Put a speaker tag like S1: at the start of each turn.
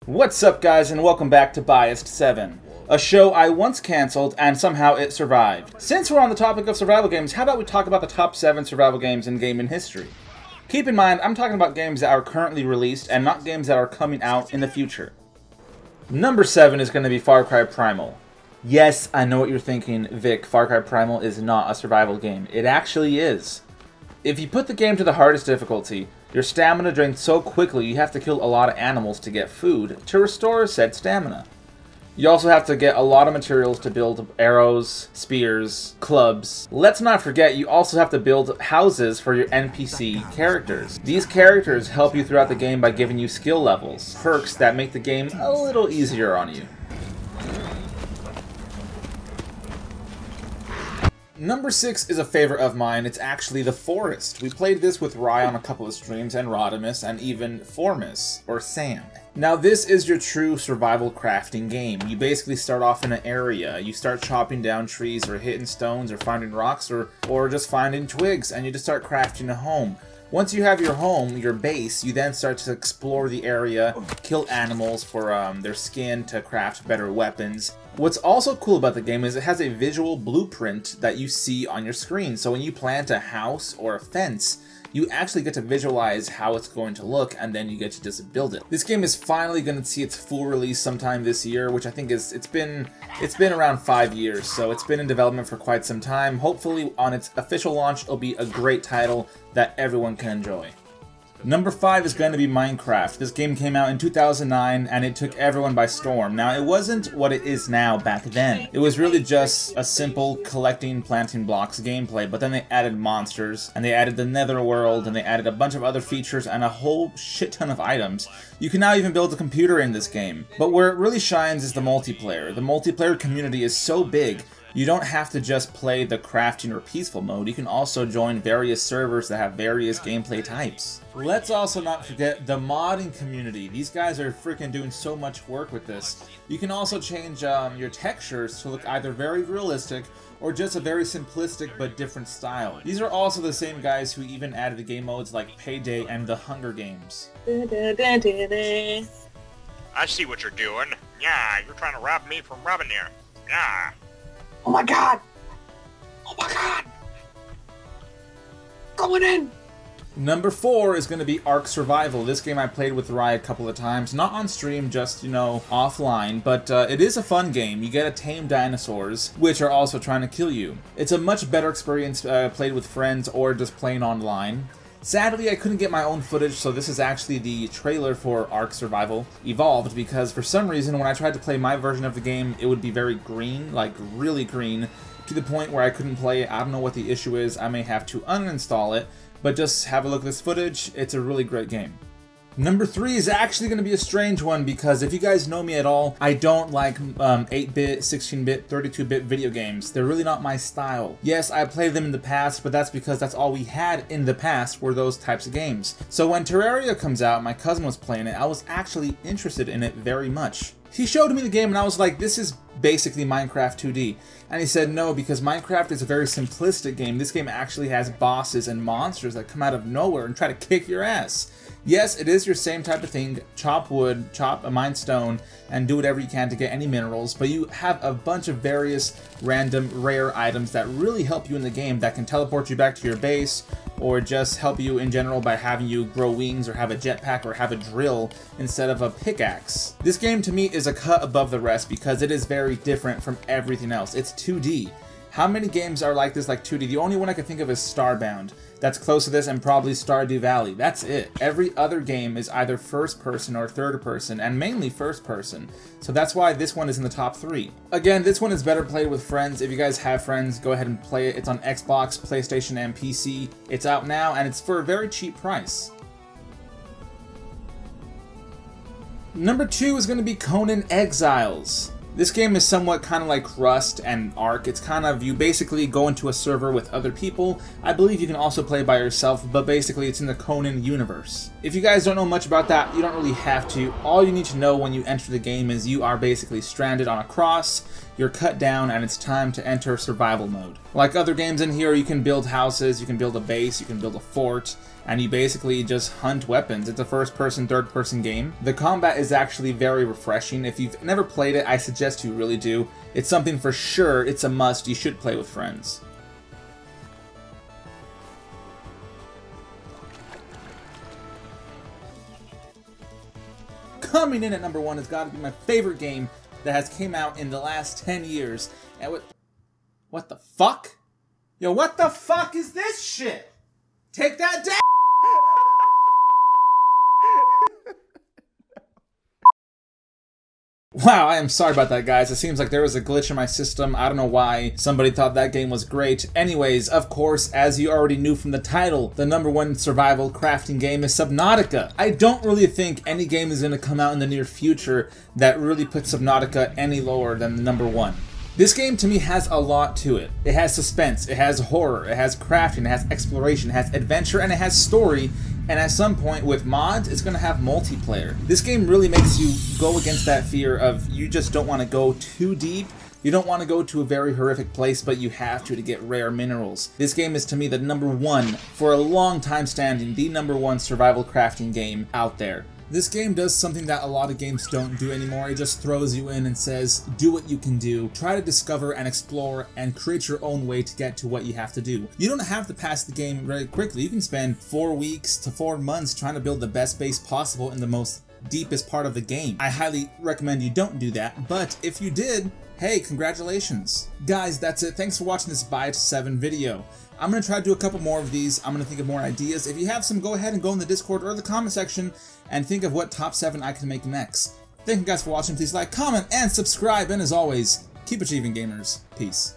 S1: What's up, guys, and welcome back to Biased 7, a show I once cancelled and somehow it survived. Since we're on the topic of survival games, how about we talk about the top 7 survival games in gaming history? Keep in mind, I'm talking about games that are currently released and not games that are coming out in the future. Number 7 is going to be Far Cry Primal. Yes, I know what you're thinking, Vic, Far Cry Primal is not a survival game. It actually is. If you put the game to the hardest difficulty, your stamina drains so quickly you have to kill a lot of animals to get food to restore said stamina. You also have to get a lot of materials to build arrows, spears, clubs. Let's not forget you also have to build houses for your NPC characters. These characters help you throughout the game by giving you skill levels, perks that make the game a little easier on you. Number 6 is a favorite of mine. It's actually The Forest. We played this with Rye on a couple of streams, and Rodimus, and even Formus, or Sam. Now this is your true survival crafting game. You basically start off in an area. You start chopping down trees, or hitting stones, or finding rocks, or just finding twigs, and you just start crafting a home. Once you have your home, your base, you then start to explore the area, kill animals for their skin to craft better weapons. What's also cool about the game is it has a visual blueprint that you see on your screen. So when you plant a house or a fence, you actually get to visualize how it's going to look, and then you get to just build it. This game is finally going to see its full release sometime this year, which I think is it's been around 5 years, so it's been in development for quite some time. Hopefully on its official launch it'll be a great title that everyone can enjoy. Number 5 is going to be Minecraft. This game came out in 2009 and it took everyone by storm. Now, it wasn't what it is now back then. It was really just a simple collecting, planting blocks gameplay, but then they added monsters, and they added the Netherworld, and they added a bunch of other features and a whole shit ton of items. You can now even build a computer in this game. But where it really shines is the multiplayer. The multiplayer community is so big, you don't have to just play the crafting or peaceful mode, you can also join various servers that have various gameplay types. Let's also not forget the modding community. These guys are freaking doing so much work with this. You can also change your textures to look either very realistic or just a very simplistic but different style. These are also the same guys who even added the game modes like Payday and The Hunger Games.
S2: I see what you're doing. Yeah, you're trying to rob me from robbing you. Yeah.
S3: Oh my god! Oh my god! Going in!
S1: Number 4 is going to be Ark Survival. This game I played with Rye a couple of times, not on stream, just, you know, offline, but it is a fun game. You get to tame dinosaurs, which are also trying to kill you. It's a much better experience played with friends or just playing online. Sadly, I couldn't get my own footage, so this is actually the trailer for Ark Survival Evolved, because for some reason when I tried to play my version of the game, it would be very green, like really green, to the point where I couldn't play it. I don't know what the issue is. I may have to uninstall it, but just have a look at this footage. It's a really great game. Number 3 is actually going to be a strange one, because if you guys know me at all, I don't like 8-bit, 16-bit, 32-bit video games. They're really not my style. Yes, I played them in the past, but that's because that's all we had in the past were those types of games. So when Terraria comes out, my cousin was playing it, I was actually interested in it very much. He showed me the game and I was like, this is basically Minecraft 2D. And he said no, because Minecraft is a very simplistic game. This game actually has bosses and monsters that come out of nowhere and try to kick your ass. Yes, it is your same type of thing, chop wood, chop a mine stone, and do whatever you can to get any minerals, but you have a bunch of various random rare items that really help you in the game that can teleport you back to your base, or just help you in general by having you grow wings or have a jetpack or have a drill instead of a pickaxe. This game to me is a cut above the rest because it is very different from everything else. It's 2D. How many games are like this, like 2D? The only one I can think of is Starbound. That's close to this, and probably Stardew Valley. That's it. Every other game is either first person or third person, and mainly first person. So that's why this one is in the top 3. Again, this one is better played with friends. If you guys have friends, go ahead and play it. It's on Xbox, PlayStation, and PC. It's out now, and it's for a very cheap price. Number 2 is going to be Conan Exiles. This game is somewhat kind of like Rust and Ark. It's kind of, you basically go into a server with other people. I believe you can also play by yourself, but basically it's in the Conan universe. If you guys don't know much about that, you don't really have to. All you need to know when you enter the game is you are basically stranded on a cross. you're cut down and it's time to enter survival mode. Like other games in here, you can build houses, you can build a base, you can build a fort, and you basically just hunt weapons. It's a first-person, third-person game. The combat is actually very refreshing. If you've never played it, I suggest you really do. It's something for sure, it's a must, you should play with friends. Coming in at number 1 has got to be my favorite game that has came out in the last 10 years. And what the fuck? Yo, what the fuck is this shit? Take that down! Wow, I am sorry about that, guys. It seems like there was a glitch in my system. I don't know why somebody thought that game was great. Anyways, of course, as you already knew from the title, the number 1 survival crafting game is Subnautica. I don't really think any game is going to come out in the near future that really puts Subnautica any lower than the number 1. This game, to me, has a lot to it. It has suspense, it has horror, it has crafting, it has exploration, it has adventure, and it has story. And at some point with mods, it's going to have multiplayer. This game really makes you go against that fear of you just don't want to go too deep. You don't want to go to a very horrific place, but you have to get rare minerals. This game is, to me, the number 1, for a long time standing, the number 1 survival crafting game out there. This game does something that a lot of games don't do anymore. It just throws you in and says, do what you can do. Try to discover and explore and create your own way to get to what you have to do. You don't have to pass the game very quickly. You can spend 4 weeks to 4 months trying to build the best base possible in the most deepest part of the game. I highly recommend you don't do that, but if you did, hey, congratulations. Guys, that's it. Thanks for watching this Buy It to 7 video. I'm going to try to do a couple more of these. I'm going to think of more ideas. If you have some, go ahead and go in the Discord or the comment section and think of what top 7 I can make next. Thank you guys for watching. Please like, comment, and subscribe. And as always, keep achieving, gamers. Peace.